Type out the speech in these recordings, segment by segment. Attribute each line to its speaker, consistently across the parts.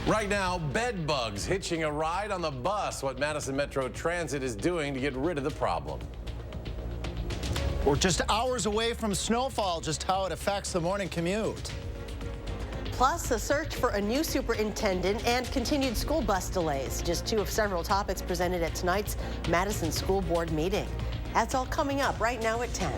Speaker 1: Right now, bed bugs hitching a ride on the bus. What Madison Metro Transit is doing to get rid of the problem.
Speaker 2: We're just hours away from snowfall, just how it affects the morning commute.
Speaker 3: Plus, a search for a new superintendent and continued school bus delays. Just two of several topics presented at tonight's Madison School Board meeting. That's all coming up right now at 10.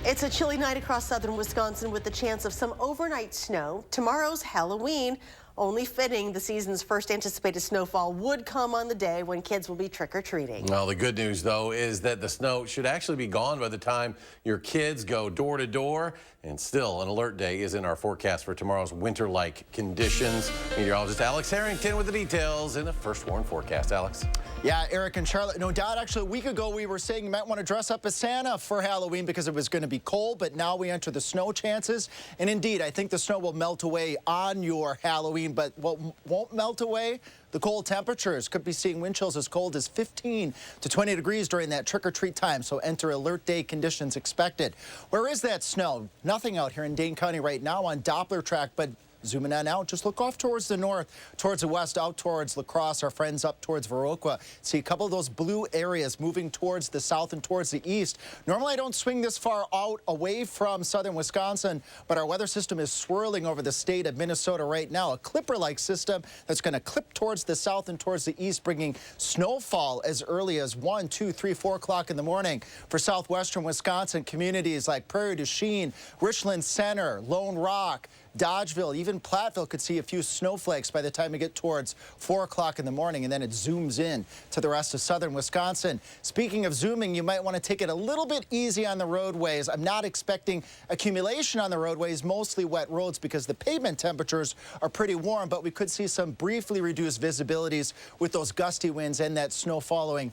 Speaker 3: It's a chilly night across southern Wisconsin with the chance of some overnight snow. Tomorrow's Halloween. Only fitting the season's first anticipated snowfall would come on the day when kids will be trick-or-treating.
Speaker 1: Well, the good news, though, is that the snow should actually be gone by the time your kids go door to door. And still, an alert day is in our forecast for tomorrow's winter-like conditions. Meteorologist Alex Harrington with the details in the First Warn forecast. Alex.
Speaker 2: Yeah, Eric and Charlotte, no doubt. Actually, a week ago, we were saying you might want to dress up as Santa for Halloween because it was going to be cold, but now we enter the snow chances. And indeed, I think the snow will melt away on your Halloween, but what won't melt away? The cold temperatures. Could be seeing wind chills as cold as 15 to 20 degrees during that trick-or-treat time, so enter alert day conditions expected. Where is that snow? Nothing out here in Dane County right now on Doppler track, but zooming on out, just look off towards the north, towards the west, out towards La Crosse, our friends up towards Viroqua. See a couple of those blue areas moving towards the south and towards the east. Normally, I don't swing this far out away from southern Wisconsin, but our weather system is swirling over the state of Minnesota right now. A clipper-like system that's going to clip towards the south and towards the east, bringing snowfall as early as 1, 2, 3, 4 o'clock in the morning for southwestern Wisconsin. Communities like Prairie du Chien, Richland Center, Lone Rock, Dodgeville, even Platteville could see a few snowflakes by the time we get towards 4 o'clock in the morning, and then it zooms in to the rest of southern Wisconsin. Speaking of zooming, you might want to take it a little bit easy on the roadways. I'm not expecting accumulation on the roadways, mostly wet roads because the pavement temperatures are pretty warm, but we could see some briefly reduced visibilities with those gusty winds and that snow falling.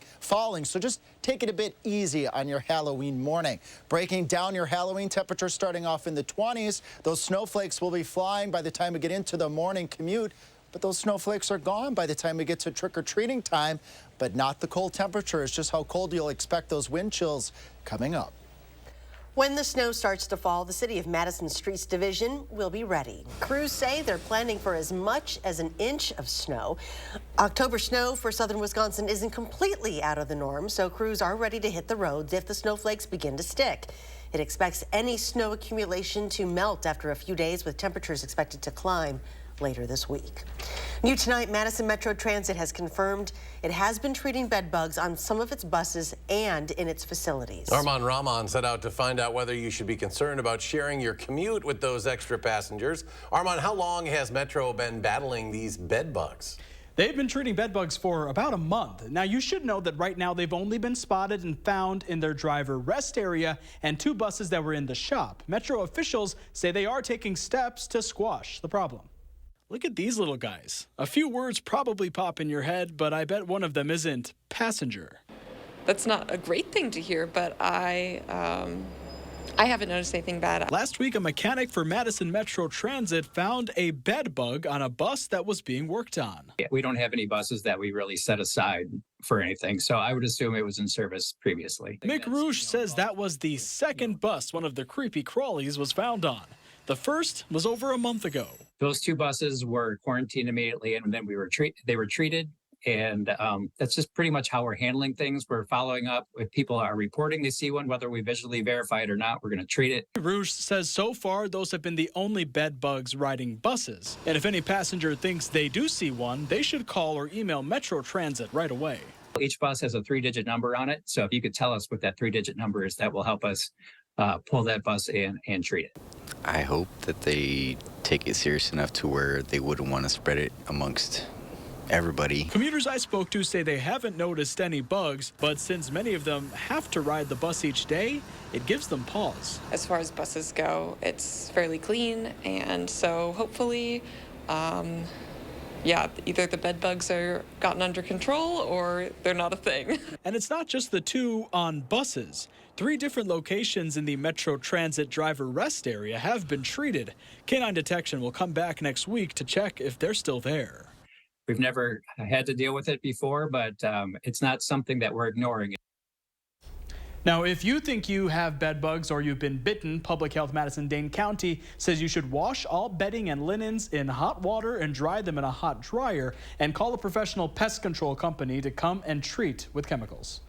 Speaker 2: So just take it a bit easy on your Halloween morning. Breaking down your Halloween temperatures starting off in the 20s. Those snowflakes will be flying by the time we get into the morning commute, but those snowflakes are gone by the time we get to trick-or-treating time, but not the cold temperatures, just how cold you'll expect those wind chills coming up.
Speaker 3: When the snow starts to fall, the City of Madison Streets Division will be ready. Crews say they're planning for as much as an inch of snow. October snow for southern Wisconsin isn't completely out of the norm, so crews are ready to hit the roads if the snowflakes begin to stick. It expects any snow accumulation to melt after a few days, with temperatures expected to climb later this week. New tonight, Madison Metro Transit has confirmed it has been treating bed bugs on some of its buses and in its facilities.
Speaker 1: Armand Rahman set out to find out whether you should be concerned about sharing your commute with those extra passengers. Armand, how long has Metro been battling these bed bugs?
Speaker 4: They've been treating bed bugs for about a month. Now, you should know that right now they've only been spotted and found in their driver rest area and 2 buses that were in the shop. Metro officials say they are taking steps to squash the problem. Look at these little guys. A few words probably pop in your head, but I bet one of them isn't passenger.
Speaker 5: That's not a great thing to hear, but I haven't noticed anything bad.
Speaker 4: Last week, a mechanic for Madison Metro Transit found a bed bug on a bus that was being worked on.
Speaker 6: We don't have any buses that we really set aside for anything, so I would assume it was in service previously.
Speaker 4: Mick Rouge says that was the second bus one of the creepy crawlies was found on. The first was over a month ago.
Speaker 6: Those 2 buses were quarantined immediately, and then they were treated. And that's just pretty much how we're handling things. We're following up. If people are reporting they see one, whether we visually verify it or not, we're going to treat it.
Speaker 4: Rouge says so far those have been the only bed bugs riding buses. And if any passenger thinks they do see one, they should call or email Metro Transit right away.
Speaker 6: Each bus has a 3-digit number on it. So if you could tell us what that 3-digit number is, that will help us pull that bus in and treat it.
Speaker 7: I hope that they take it serious enough to where they wouldn't want to spread it amongst everybody.
Speaker 4: Commuters I spoke to say they haven't noticed any bugs, but since many of them have to ride the bus each day, it gives them pause.
Speaker 5: As far as buses go, it's fairly clean, and so hopefully, either the bed bugs are gotten under control or they're not a thing.
Speaker 4: And it's not just the 2 on buses. 3 different locations in the Metro Transit driver rest area have been treated. Canine Detection will come back next week to check if they're still there.
Speaker 6: We've never had to deal with it before, but it's not something that we're ignoring.
Speaker 4: Now, if you think you have bed bugs or you've been bitten, Public Health Madison-Dane County says you should wash all bedding and linens in hot water and dry them in a hot dryer, and call a professional pest control company to come and treat with chemicals.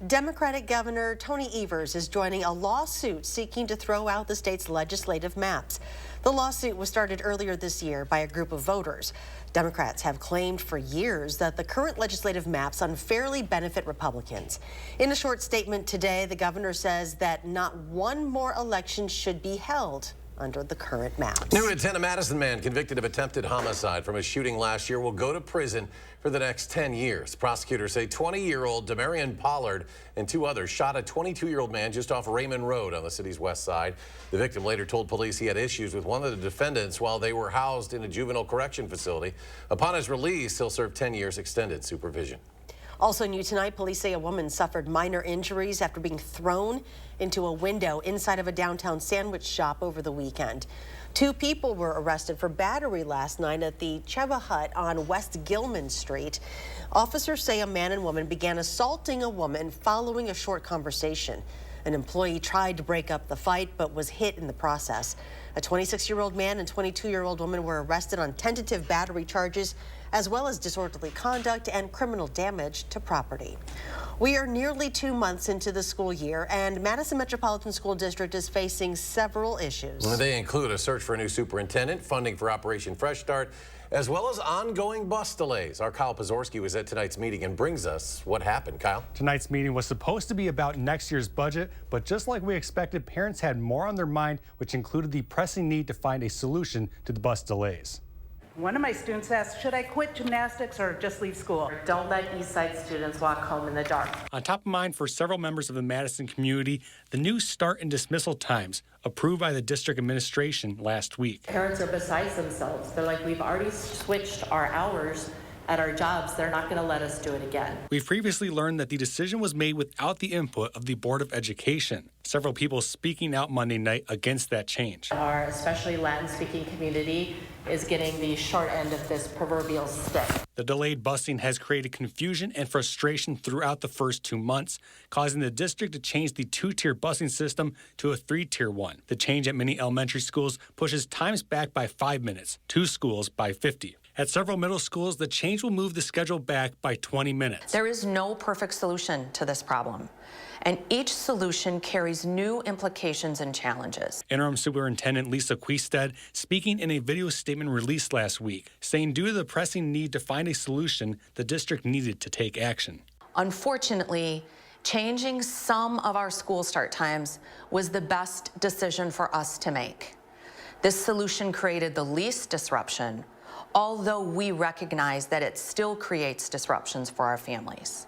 Speaker 3: Democratic Governor Tony Evers is joining a lawsuit seeking to throw out the state's legislative maps. The lawsuit was started earlier this year by a group of voters. Democrats have claimed for years that the current legislative maps unfairly benefit Republicans. In a short statement today, the governor says that not one more election should be held under the current maps.
Speaker 1: New at 10, a Madison man convicted of attempted homicide from a shooting last year will go to prison for the next 10 years. Prosecutors say 20-year-old Demarion Pollard and two others shot a 22-year-old man just off Raymond Road on the city's west side. The victim later told police he had issues with one of the defendants while they were housed in a juvenile correction facility. Upon his release, he'll serve 10 years extended supervision.
Speaker 3: Also new tonight, police say a woman suffered minor injuries after being thrown into a window inside of a downtown sandwich shop over the weekend. 2 people were arrested for battery last night at the Cheva Hut on West Gilman Street. Officers say a man and woman began assaulting a woman following a short conversation. An employee tried to break up the fight but was hit in the process. A 26-year-old man and 22-year-old woman were arrested on tentative battery charges, as well as disorderly conduct and criminal damage to property. We are nearly 2 months into the school year, and Madison Metropolitan School District is facing several issues.
Speaker 1: They include a search for a new superintendent, funding for Operation Fresh Start, as well as ongoing bus delays. Our Kyle Pozorski was at tonight's meeting and brings us what happened. Kyle?
Speaker 8: Tonight's meeting was supposed to be about next year's budget, but just like we expected, parents had more on their mind, which included the pressing need to find a solution to the bus delays.
Speaker 9: One of my students asked, should I quit gymnastics or just leave school?
Speaker 10: Don't let Eastside students walk home in the dark.
Speaker 8: On top of mind for several members of the Madison community, the new start and dismissal times approved by the district administration last week.
Speaker 10: Parents are besides themselves. They're like, we've already switched our hours at our jobs. They're not going to let us do it again.
Speaker 8: We've previously learned that the decision was made without the input of the Board of Education. Several people speaking out Monday night against that change.
Speaker 10: Our especially Latin-speaking community is getting the short end of this proverbial stick.
Speaker 8: The delayed busing has created confusion and frustration throughout the first 2 months, causing the district to change the 2-tier busing system to a 3-tier one. The change at many elementary schools pushes times back by 5 minutes, 2 schools by 50. At several middle schools, the change will move the schedule back by 20 minutes.
Speaker 11: There is no perfect solution to this problem, and each solution carries new implications and challenges.
Speaker 8: Interim Superintendent Lisa Quisted speaking in a video statement released last week, saying due to the pressing need to find a solution, the district needed to take action.
Speaker 11: Unfortunately, changing some of our school start times was the best decision for us to make. This solution created the least disruption, although we recognize that it still creates disruptions for our families.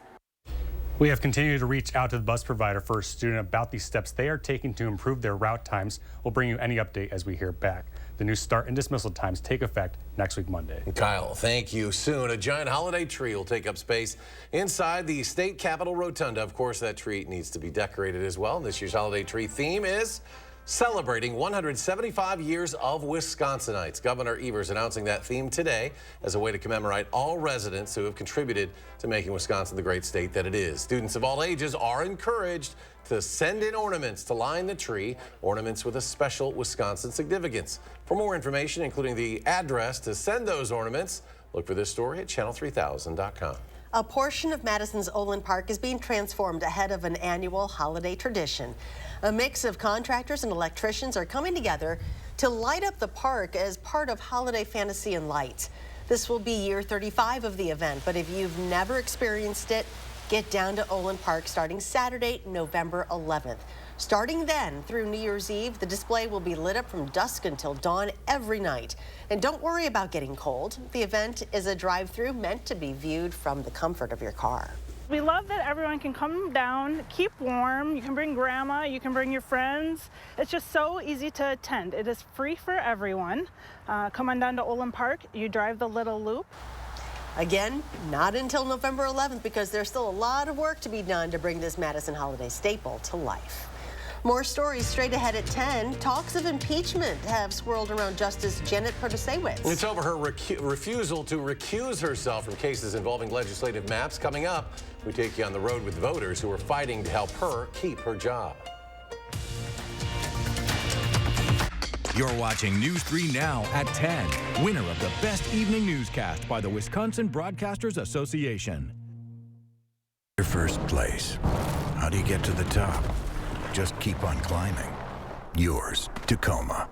Speaker 8: We have continued to reach out to the bus provider for a student about the steps they are taking to improve their route times. We'll bring you any update as we hear back. The new start and dismissal times take effect next week, Monday.
Speaker 1: Kyle, thank you. Soon, a giant holiday tree will take up space inside the state capitol rotunda. Of course, that tree needs to be decorated as well. This year's holiday tree theme is celebrating 175 years of Wisconsinites. Governor Evers announcing that theme today as a way to commemorate all residents who have contributed to making Wisconsin the great state that it is. Students of all ages are encouraged to send in ornaments to line the tree, ornaments with a special Wisconsin significance. For more information, including the address to send those ornaments, look for this story at channel3000.com.
Speaker 3: A portion of Madison's Olin Park is being transformed ahead of an annual holiday tradition. A mix of contractors and electricians are coming together to light up the park as part of Holiday Fantasy and Lights. This will be year 35 of the event, but if you've never experienced it, get down to Olin Park starting Saturday, November 11th. Starting then through New Year's Eve, the display will be lit up from dusk until dawn every night. And don't worry about getting cold. The event is a drive-through meant to be viewed from the comfort of your car.
Speaker 9: We love that everyone can come down, keep warm. You can bring grandma, you can bring your friends. It's just so easy to attend. It is free for everyone. Come on down to Olin Park. You drive the little loop.
Speaker 3: Again, not until November 11th because there's still a lot of work to be done to bring this Madison holiday staple to life. More stories straight ahead at 10. Talks of impeachment have swirled around Justice Janet Protasiewicz.
Speaker 1: It's over her refusal to recuse herself from cases involving legislative maps. Coming up, we take you on the road with voters who are fighting to help her keep her job.
Speaker 12: You're watching News 3 Now at 10. Winner of the Best Evening Newscast by the Wisconsin Broadcasters Association.
Speaker 13: Your first place. How do you get to the top? Just keep on climbing. Yours, Tacoma.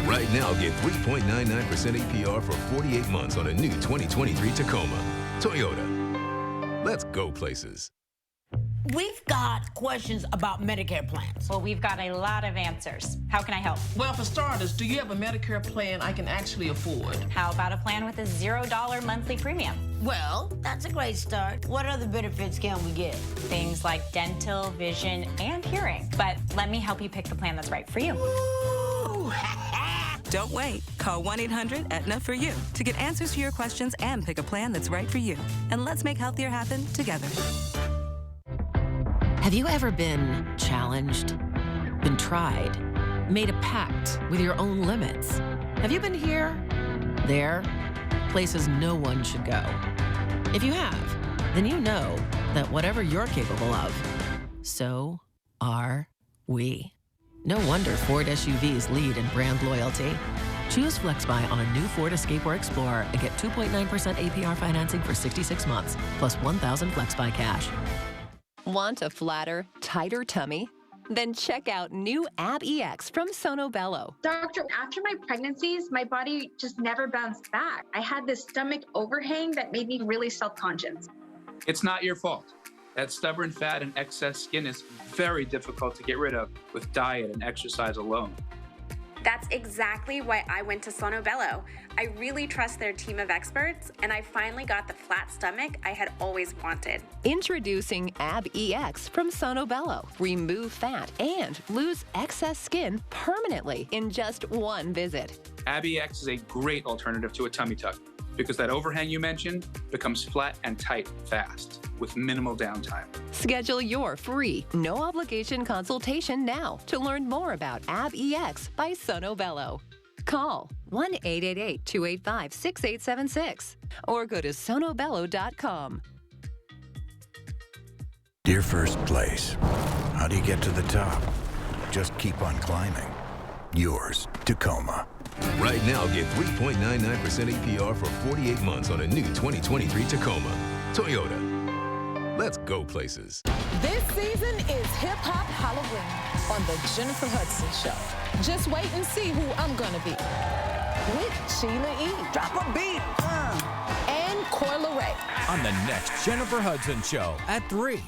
Speaker 14: Right now, get 3.99% APR for 48 months on a new 2023 Tacoma. Toyota. Let's go places.
Speaker 15: We've got questions about Medicare plans.
Speaker 16: Well, we've got a lot of answers. How can I help?
Speaker 15: Well, for starters, do you have a Medicare plan I can actually afford?
Speaker 16: How about a plan with a $0 monthly premium?
Speaker 15: Well, that's a great start. What other benefits can we get?
Speaker 16: Things like dental, vision, and hearing. But let me help you pick the plan that's right for you.
Speaker 17: Don't wait. Call 1-800-AETNA for you to get answers to your questions and pick a plan that's right for you. And let's make healthier happen together.
Speaker 18: Have you ever been challenged, been tried, made a pact with your own limits? Have you been here, there, places no one should go? If you have, then you know that whatever you're capable of, so are we. No wonder Ford SUVs lead in brand loyalty. Choose FlexBuy on a new Ford Escape or Explorer and get 2.9% APR financing for 66 months, plus $1,000 FlexBuy cash.
Speaker 19: Want a flatter, tighter tummy? Then check out new Ab EX from Sono Bello.
Speaker 20: Doctor, after my pregnancies, my body just never bounced back. I had this stomach overhang that made me really self-conscious.
Speaker 21: It's not your fault. That stubborn fat and excess skin is very difficult to get rid of with diet and exercise alone.
Speaker 22: That's exactly why I went to Sono Bello. I really trust their team of experts, and I finally got the flat stomach I had always wanted.
Speaker 19: Introducing Ab EX from Sono Bello. Remove fat and lose excess skin permanently in just one visit.
Speaker 21: Ab EX is a great alternative to a tummy tuck because that overhang you mentioned becomes flat and tight fast with minimal downtime.
Speaker 19: Schedule your free, no-obligation consultation now to learn more about Ab EX by Sono Bello. Call 1-888-285-6876 or go to sonobello.com.
Speaker 13: Dear first place. How do you get to the top? Just keep on climbing. Yours, Tacoma.
Speaker 14: Right now, get 3.99% APR for 48 months on a new 2023 Tacoma. Toyota. Let's go places.
Speaker 23: This season is Hip Hop Halloween on the Jennifer Hudson Show. Just wait and see who I'm gonna be. With Sheila E.
Speaker 24: Drop a beat.
Speaker 23: And Coyle Ray.
Speaker 12: On the next Jennifer Hudson Show at 3.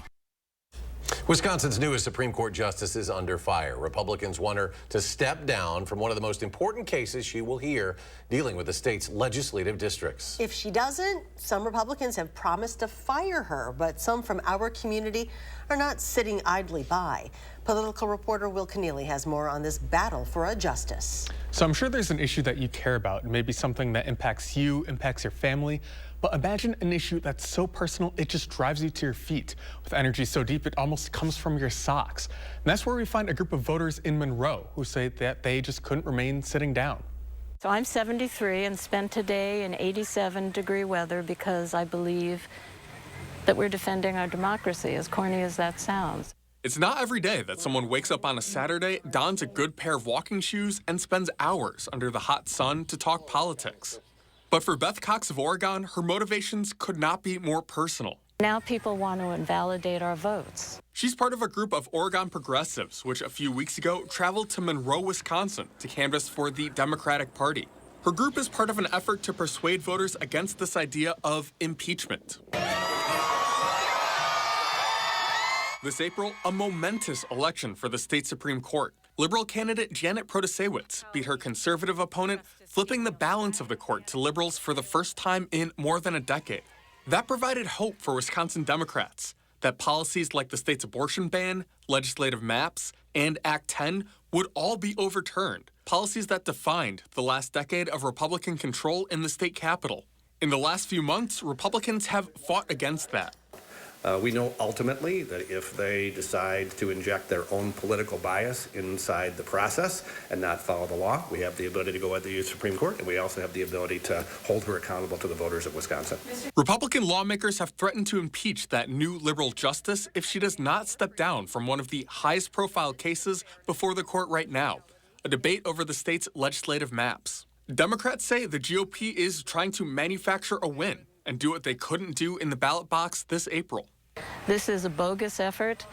Speaker 1: Wisconsin's newest Supreme Court justice is under fire. Republicans want her to step down from one of the most important cases she will hear dealing with the state's legislative districts.
Speaker 3: If she doesn't, some Republicans have promised to fire her, but some from our community are not sitting idly by. Political reporter Will Keneally has more on this battle for a justice.
Speaker 25: So I'm sure there's an issue that you care about, maybe something that impacts you, impacts your family. But imagine an issue that's so personal, it just drives you to your feet. With energy so deep, it almost comes from your socks. And that's where we find a group of voters in Monroe who say that they just couldn't remain sitting down.
Speaker 26: So I'm 73 and spent today in 87-degree weather because I believe that we're defending our democracy, as corny as that sounds.
Speaker 27: It's not every day that someone wakes up on a Saturday, dons a good pair of walking shoes, and spends hours under the hot sun to talk politics. But for Beth Cox of Oregon, her motivations could not be more personal.
Speaker 26: Now people want to invalidate our votes.
Speaker 27: She's part of a group of Oregon progressives, which a few weeks ago traveled to Monroe, Wisconsin to canvass for the Democratic Party. Her group is part of an effort to persuade voters against this idea of impeachment. This April, a momentous election for the state Supreme Court. Liberal candidate Janet Protasiewicz beat her conservative opponent, flipping the balance of the court to liberals for the first time in more than a decade. That provided hope for Wisconsin Democrats that policies like the state's abortion ban, legislative maps, and Act 10 would all be overturned, policies that defined the last decade of Republican control in the state capitol. In the last few months, Republicans have fought against that.
Speaker 2: We know ultimately that if they decide to inject their own political bias inside the process and not follow the law, we have the ability to go at the Supreme Court, and we also have the ability to hold her accountable to the voters of Wisconsin.
Speaker 27: Republican lawmakers have threatened to impeach that new liberal justice if she does not step down from one of the highest profile cases before the court right now, a debate over the state's legislative maps. Democrats say the GOP is trying to manufacture a win and do what they couldn't do in the ballot box this April.
Speaker 26: This is a bogus effort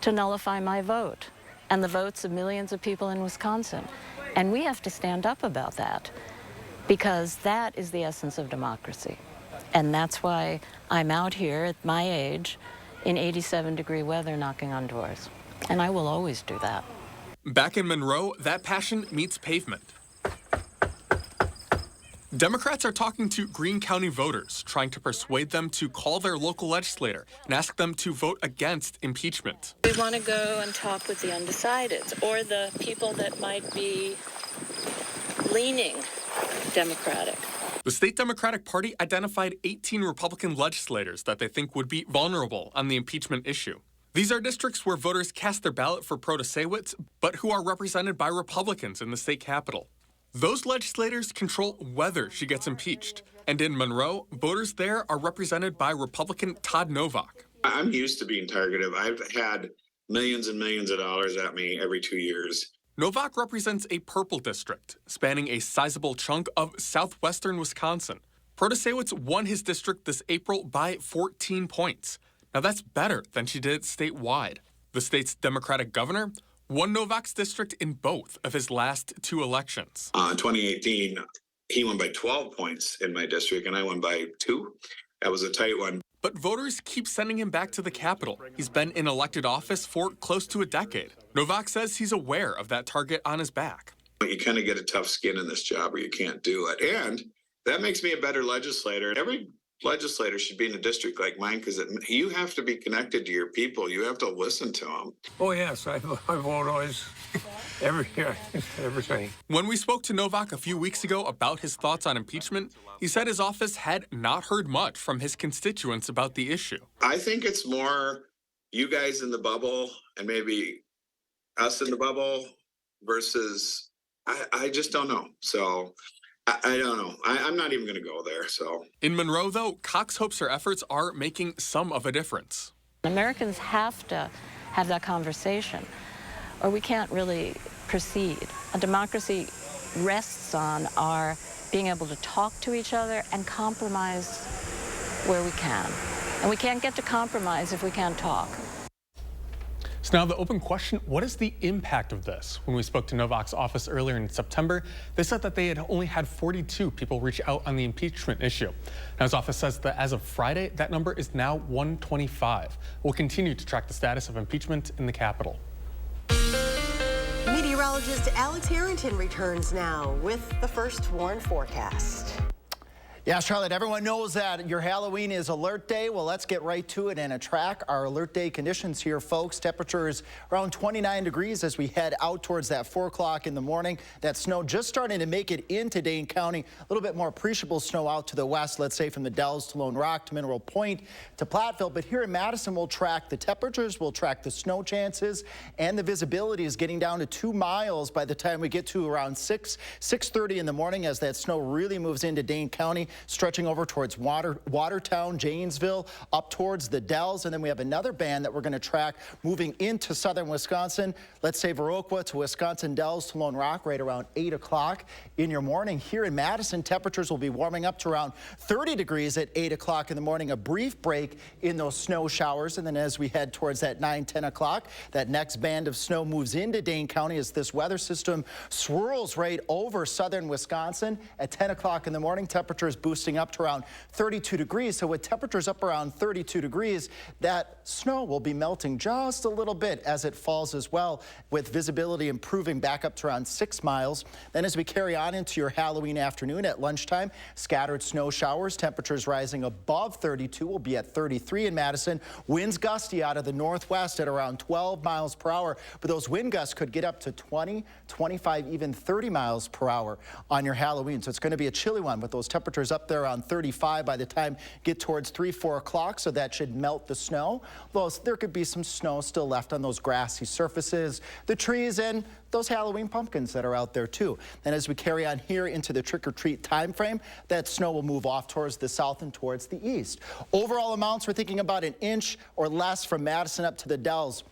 Speaker 26: to nullify my vote and the votes of millions of people in Wisconsin. And we have to stand up about that, because that is the essence of democracy. And that's why I'm out here at my age in 87-degree weather knocking on doors. And I will always do that.
Speaker 27: Back in Monroe, that passion meets pavement. Democrats are talking to Greene County voters, trying to persuade them to call their local legislator and ask them to vote against impeachment.
Speaker 26: We want to go and talk with the undecideds or the people that might be leaning Democratic.
Speaker 27: The state Democratic Party identified 18 Republican legislators that they think would be vulnerable on the impeachment issue. These are districts where voters cast their ballot for Protasewicz, but who are represented by Republicans in the state capitol. Those legislators control whether she gets impeached. And in Monroe, voters there are represented by Republican Todd Novak.
Speaker 4: I'm used to being targeted. I've had millions and millions of dollars at me every 2 years.
Speaker 27: Novak represents a purple district, spanning a sizable chunk of southwestern Wisconsin. Protasewicz won his district this April by 14 points. Now that's better than she did statewide. The state's Democratic governor won Novak's district in both of his last 2 elections.
Speaker 4: In 2018, he won by 12 points in my district, and I won by 2. That was a tight one.
Speaker 27: But voters keep sending him back to the Capitol. He's been in elected office for close to a decade. Novak says he's aware of that target on his back.
Speaker 4: You kind of get a tough skin in this job, or you can't do it. And that makes me a better legislator. Every legislator should be in a district like mine, because you have to be connected to your people. You have to listen to them.
Speaker 5: Oh, yes. I vote always, everything.
Speaker 27: When we spoke to Novak a few weeks ago about his thoughts on impeachment, he said his office had not heard much from his constituents about the issue.
Speaker 4: I think it's more you guys in the bubble and maybe us in the bubble versus I just don't know. So I don't know. I'm not even going to go there. So
Speaker 27: in Monroe, though, Cox hopes her efforts are making some of a difference.
Speaker 26: Americans have to have that conversation, or we can't really proceed. A democracy rests on our being able to talk to each other and compromise where we can. And we can't get to compromise if we can't talk.
Speaker 25: So now the open question, what is the impact of this? When we spoke to Novak's office earlier in September, they said that they had only had 42 people reach out on the impeachment issue. Now his office says that as of Friday, that number is now 125. We'll continue to track the status of impeachment in the Capitol.
Speaker 3: Meteorologist Alex Harrington returns now with the first WARN forecast.
Speaker 6: Yeah, Charlotte, everyone knows that your Halloween is alert day. Well, let's get right to it and track our alert day conditions here, folks. Temperatures around 29 degrees as we head out towards that 4 o'clock in the morning. That snow just starting to make it into Dane County. A little bit more appreciable snow out to the west, let's say from the Dells to Lone Rock to Mineral Point to Platteville. But here in Madison, we'll track the temperatures, we'll track the snow chances, and the visibility is getting down to 2 miles by the time we get to around 6:30 in the morning as that snow really moves into Dane County, stretching over towards Watertown, Janesville, up towards the Dells. And then we have another band that we're going to track moving into southern Wisconsin. Let's say Viroqua to Wisconsin Dells to Lone Rock right around 8 o'clock in your morning. Here in Madison, temperatures will be warming up to around 30 degrees at 8 o'clock in the morning. A brief break in those snow showers. And then as we head towards that 9, 10 o'clock, that next band of snow moves into Dane County as this weather system swirls right over southern Wisconsin. At 10 o'clock in the morning, temperatures boosting up to around 32 degrees. So with temperatures up around 32 degrees, that snow will be melting just a little bit as it falls as well, with visibility improving back up to around 6 miles. Then as we carry on into your Halloween afternoon at lunchtime, scattered snow showers, temperatures rising above 32, will be at 33 in Madison. Winds gusty out of the northwest at around 12 miles per hour, but those wind gusts could get up to 20, 25, even 30 miles per hour on your Halloween. So it's going to be a chilly one with those temperatures up there around 35 by the time get towards 3, 4 o'clock, so that should melt the snow. Though there could be some snow still left on those grassy surfaces, the trees, and those Halloween pumpkins that are out there too. And as we carry on here into the trick-or-treat time frame, that snow will move off towards the south and towards the east. Overall amounts, we're thinking about an inch or less from Madison up to the Dells.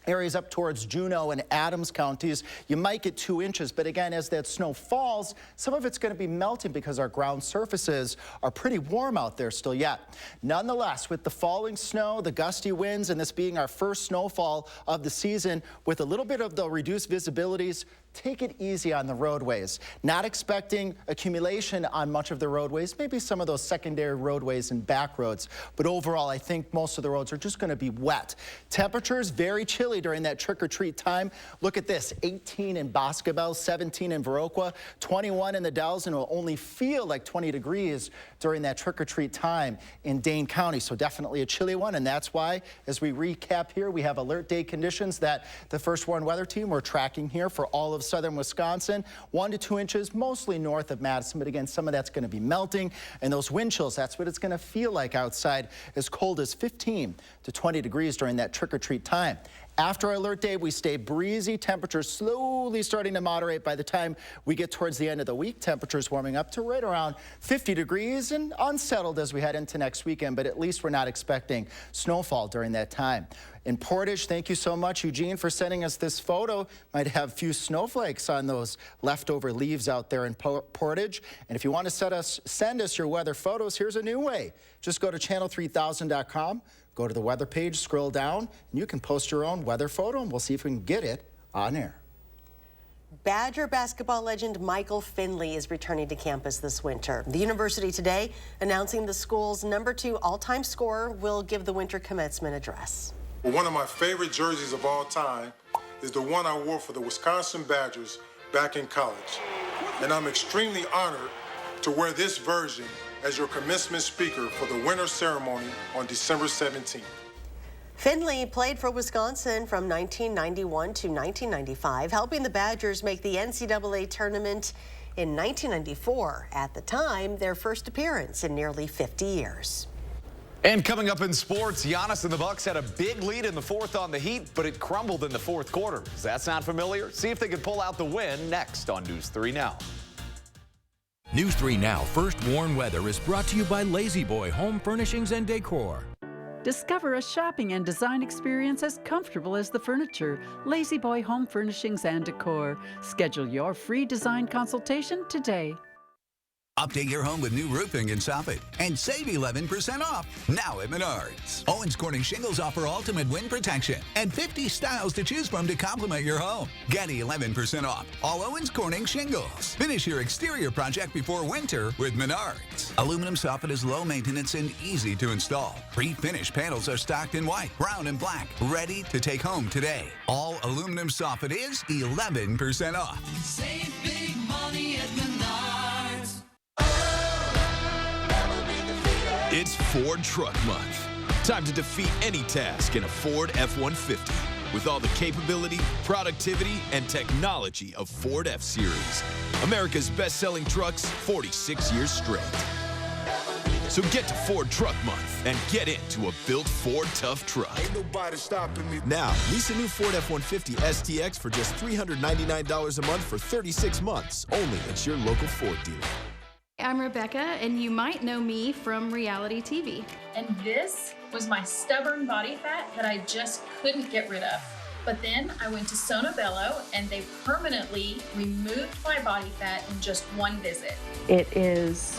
Speaker 6: Areas up towards Juneau and Adams counties, you might get 2 inches, but again, as that snow falls, some of it's going to be melting because our ground surfaces are pretty warm out there still yet. Nonetheless, with the falling snow, the gusty winds, and this being our first snowfall of the season, with a little bit of the reduced visibilities, take it easy on the roadways. Not expecting accumulation on much of the roadways, maybe some of those secondary roadways and back roads. But overall, I think most of the roads are just going to be wet. Temperatures very chilly during that trick-or-treat time. Look at this, 18 in Boscobel, 17 in Viroqua, 21 in the Dells, and it will only feel like 20 degrees during that trick-or-treat time in Dane County. So definitely a chilly one, and that's why, as we recap here, we have alert day conditions that the First Warn Weather Team we're tracking here for all of southern Wisconsin. 1 to 2 inches, mostly north of Madison, but again, some of that's going to be melting. And those wind chills, that's what it's going to feel like outside, as cold as 15 to 20 degrees during that trick-or-treat time. After our alert day, we stay breezy. Temperatures slowly starting to moderate. By the time we get towards the end of the week, temperatures warming up to right around 50 degrees and unsettled as we head into next weekend, but at least we're not expecting snowfall during that time. In Portage, thank you so much, Eugene, for sending us this photo. Might have a few snowflakes on those leftover leaves out there in Portage. And if you want to send us your weather photos, here's a new way. Just go to channel3000.com. Go to the weather page, scroll down, and you can post your own weather photo, and we'll see if we can get it on air.
Speaker 3: Badger basketball legend Michael Finley is returning to campus this winter. The university today announcing the school's #2 all-time scorer will give the winter commencement address.
Speaker 7: One of my favorite jerseys of all time is the one I wore for the Wisconsin Badgers back in college. And I'm extremely honored to wear this version as your commencement speaker for the winter ceremony on December 17th.
Speaker 3: Finley played for Wisconsin from 1991 to 1995, helping the Badgers make the NCAA tournament in 1994. At the time, their first appearance in nearly 50 years.
Speaker 8: And coming up in sports, Giannis and the Bucks had a big lead in the fourth on the Heat, but it crumbled in the fourth quarter. Does that sound familiar? See if they can pull out the win next on News 3 Now.
Speaker 12: News 3 Now First Warn Weather is brought to you by Lazy Boy Home Furnishings and Decor.
Speaker 9: Discover a shopping and design experience as comfortable as the furniture. Lazy Boy Home Furnishings and Decor. Schedule your free design consultation today.
Speaker 13: Update your home with new roofing in Soffit and save 11% off now at Menards. Owens Corning shingles offer ultimate wind protection and 50 styles to choose from to complement your home. Get 11% off all Owens Corning shingles. Finish your exterior project before winter with Menards. Aluminum Soffit is low maintenance and easy to install. Pre-finished panels are stocked in white, brown, and black, ready to take home today. All aluminum Soffit is 11% off.
Speaker 10: Save big money at Menards.
Speaker 14: It's Ford Truck Month. Time to defeat any task in a Ford F-150 with all the capability, productivity, and technology of Ford F-Series. America's best-selling trucks 46 years straight. So get to Ford Truck Month and get into a built Ford tough truck.
Speaker 7: Ain't nobody stopping me.
Speaker 11: Now, lease a new Ford F-150 STX for just $399 a month for 36 months, only at your local Ford dealer.
Speaker 15: I'm Rebecca, and you might know me from reality TV.
Speaker 24: And this was my stubborn body fat that I just couldn't get rid of. But then I went to Sono Bello, and they permanently removed my body fat in just one visit.
Speaker 28: It is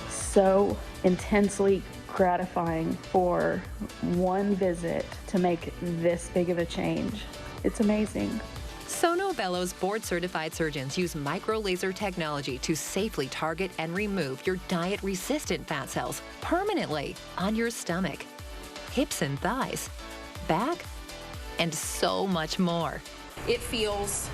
Speaker 28: so intensely gratifying for one visit to make this big of a change. It's amazing.
Speaker 19: Sono Bello's board-certified surgeons use micro-laser technology to safely target and remove your diet-resistant fat cells permanently on your stomach, hips and thighs, back, and so much more.
Speaker 15: It feels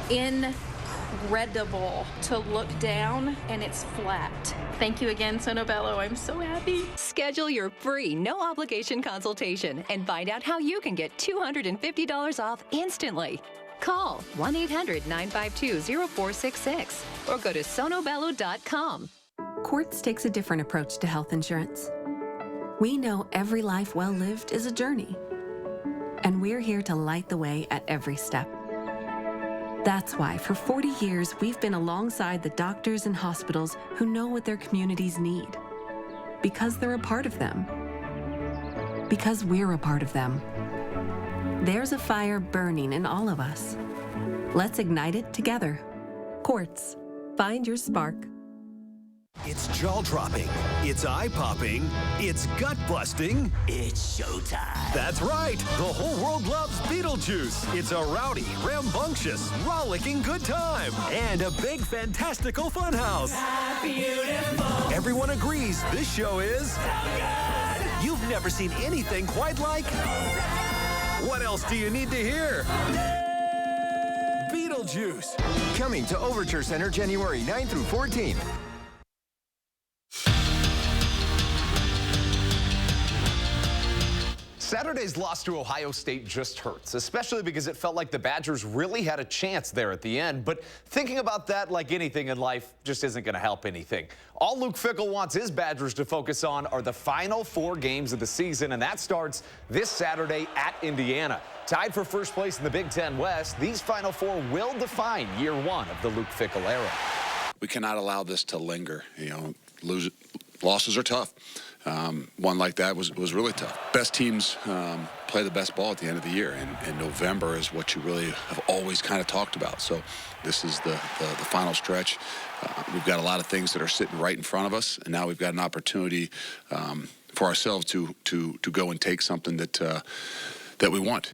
Speaker 15: incredible to look down, and it's flat. Thank you again, Sono Bello. I'm so happy.
Speaker 19: Schedule your free, no-obligation consultation and find out how you can get $250 off instantly. Call 1-800-952-0466 or go to sonobello.com.
Speaker 1: Quartz takes a different approach to health insurance. We know every life well lived is a journey, and we're here to light the way at every step. That's why for 40 years, we've been alongside the doctors and hospitals who know what their communities need. Because they're a part of them. Because we're a part of them. There's a fire burning in all of us. Let's ignite it together. Quartz. Find your spark.
Speaker 16: It's jaw-dropping, it's eye-popping, it's gut-busting. It's showtime. That's right. The whole world loves Beetlejuice. It's a rowdy, rambunctious, rollicking good time. And a big, fantastical funhouse. Beautiful. Everyone agrees this show is so good. You've never seen anything quite like. What else do you need to hear? Beetlejuice.
Speaker 17: Coming to Overture Center January 9 through 14.
Speaker 8: Saturday's loss to Ohio State just hurts, especially because it felt like the Badgers really had a chance there at the end. But thinking about that, like anything in life, just isn't going to help anything. All Luke Fickell wants his Badgers to focus on are the final 4 games of the season, and that starts this Saturday at Indiana. Tied for first place in the Big Ten West, these final 4 will define year 1 of the Luke Fickell era.
Speaker 18: We cannot allow this to linger. Losses are tough. One like that was really tough. Best teams play the best ball at the end of the year, and November is what you really have always kind of talked about. So this is the final stretch. We've got a lot of things that are sitting right in front of us, and now we've got an opportunity for ourselves to go and take something that we want.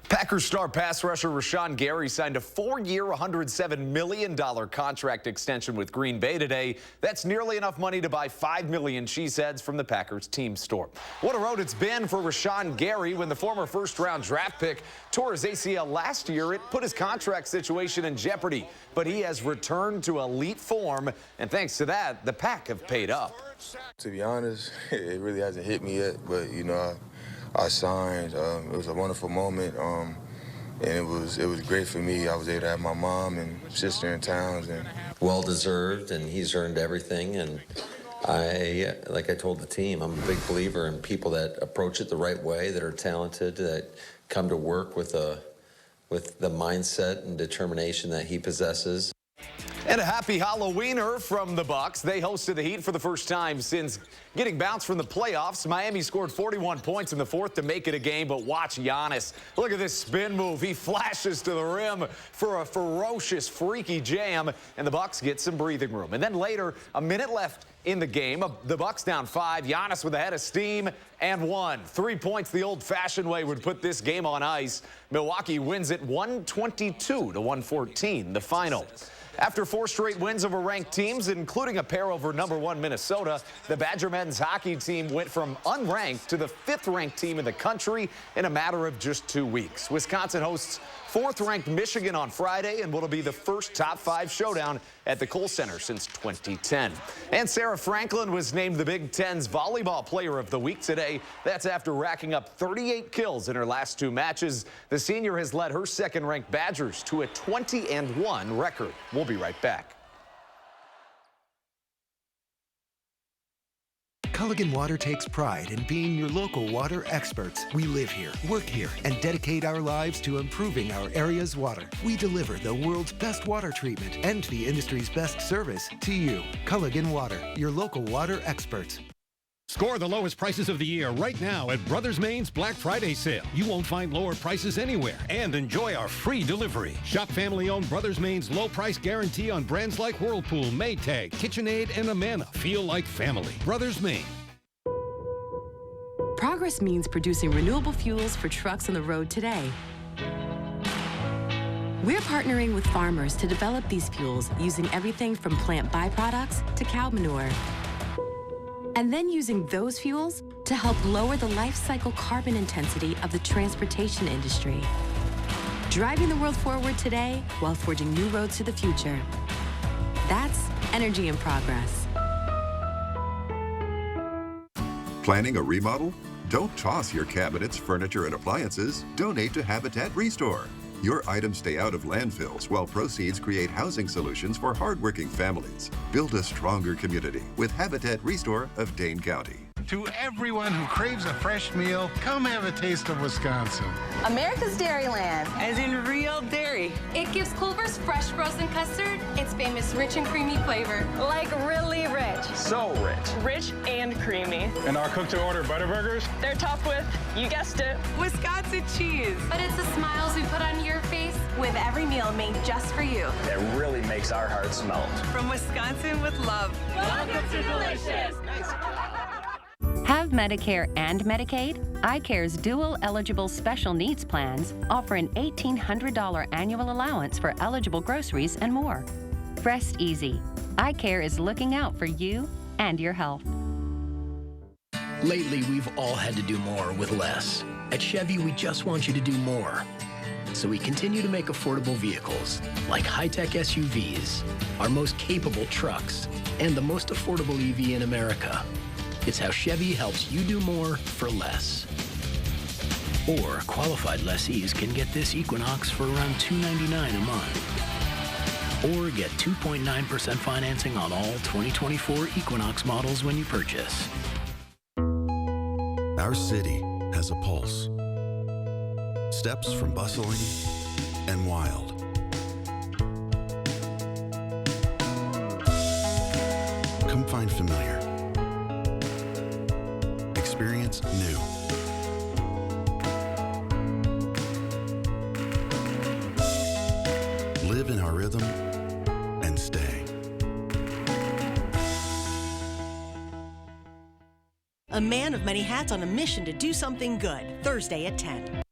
Speaker 8: Packers star pass rusher Rashawn Gary signed a 4-year, $107 million contract extension with Green Bay today. That's nearly enough money to buy 5 million cheeseheads from the Packers team store. What a road it's been for Rashawn Gary. When the former first-round draft pick tore his ACL last year, it put his contract situation in jeopardy. But he has returned to elite form, and thanks to that, the Pack have paid up.
Speaker 20: To be honest, it really hasn't hit me yet, but, I signed. It was a wonderful moment, and it was great for me. I was able to have my mom and sister in town.
Speaker 21: Well deserved, and he's earned everything. And like I told the team, I'm a big believer in people that approach it the right way, that are talented, that come to work with the mindset and determination that he possesses.
Speaker 8: And a happy Halloweener from the Bucks. They hosted the Heat for the first time since getting bounced from the playoffs. Miami scored 41 points in the 4th to make it a game, but watch Giannis. Look at this spin move. He flashes to the rim for a ferocious, freaky jam, and the Bucks get some breathing room. And then later, a minute left in the game, the Bucks down 5. Giannis with a head of steam and 1. 3 points the old-fashioned way would put this game on ice. Milwaukee wins it 122-114, the final. After 4 straight wins over ranked teams, including a pair over #1 Minnesota, the Badger men's hockey team went from unranked to the 5th-ranked team in the country in a matter of just 2 weeks. Wisconsin hosts 4th-ranked Michigan on Friday, and will be the first top 5 showdown at the Kohl Center since 2010. And Sarah Franklin was named the Big Ten's Volleyball Player of the Week today. That's after racking up 38 kills in her last 2 matches. The senior has led her 2nd-ranked Badgers to a 20-1 record. We'll be right back.
Speaker 22: Culligan Water takes pride in being your local water experts. We live here, work here, and dedicate our lives to improving our area's water. We deliver the world's best water treatment and the industry's best service to you. Culligan Water, your local water experts.
Speaker 23: Score the lowest prices of the year right now at Brothers Main's Black Friday sale. You won't find lower prices anywhere, and enjoy our free delivery. Shop family-owned Brothers Main's low price guarantee on brands like Whirlpool, Maytag, KitchenAid, and Amana. Feel like family. Brothers Main.
Speaker 1: Progress means producing renewable fuels for trucks on the road today. We're partnering with farmers to develop these fuels using everything from plant byproducts to cow manure. And then using those fuels to help lower the life cycle carbon intensity of the transportation industry. Driving the world forward today while forging new roads to the future. That's energy in progress.
Speaker 29: Planning a remodel? Don't toss your cabinets, furniture, and appliances. Donate to Habitat Restore. Your items stay out of landfills while proceeds create housing solutions for hardworking families. Build a stronger community with Habitat Restore of Dane County.
Speaker 2: To everyone who craves a fresh meal, come have a taste of Wisconsin.
Speaker 3: America's Dairyland.
Speaker 4: As in real dairy.
Speaker 3: It gives Culver's fresh frozen custard its famous rich and creamy flavor. Like really rich.
Speaker 4: So rich.
Speaker 3: Rich and creamy.
Speaker 2: And our cook-to-order Butterburgers?
Speaker 3: They're topped with, you guessed it,
Speaker 4: Wisconsin cheese.
Speaker 3: but it's the smiles we put on your face with every meal made just for you.
Speaker 4: It really makes our hearts melt. From Wisconsin with love.
Speaker 3: Welcome to Delicious.
Speaker 5: Have Medicare and Medicaid? iCare's dual eligible special needs plans offer an $1,800 annual allowance for eligible groceries and more. Rest easy. iCare is looking out for you and your health.
Speaker 6: Lately, we've all had to do more with less. At Chevy, we just want you to do more. So we continue to make affordable vehicles like high-tech SUVs, our most capable trucks, and the most affordable EV in America. It's how Chevy helps you do more for less. Or qualified lessees can get this Equinox for around $299 a month. Or get 2.9% financing on all 2024 Equinox models when you purchase.
Speaker 29: Our city has a pulse. Steps from bustling and wild. Come find familiar. Experience new. Live in our rhythm and stay.
Speaker 12: A man of many hats on a mission to do something good. Thursday at 10.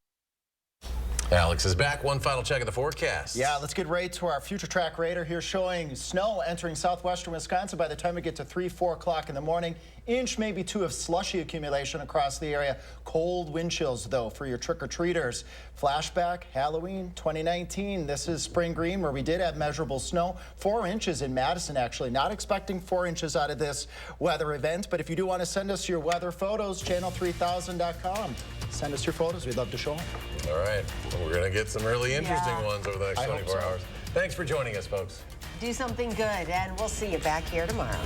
Speaker 25: Alex is back. One final check of the forecast.
Speaker 26: Yeah, let's get right to our future track radar here showing snow entering southwestern Wisconsin by the time we get to 3, 4 o'clock in the morning. Inch, maybe 2 of slushy accumulation across the area. Cold wind chills, though, for your trick-or-treaters. Flashback, Halloween 2019. This is Spring Green, where we did have measurable snow. 4 inches in Madison, actually. Not expecting 4 inches out of this weather event, but if you do want to send us your weather photos, channel3000.com. Send us your photos. We'd love to show them.
Speaker 25: All right. Well, we're going to get some really interesting ones over the next
Speaker 26: I hope
Speaker 25: 24
Speaker 26: so.
Speaker 25: hours. Thanks for joining us, folks.
Speaker 12: Do something good, and we'll see you back here tomorrow.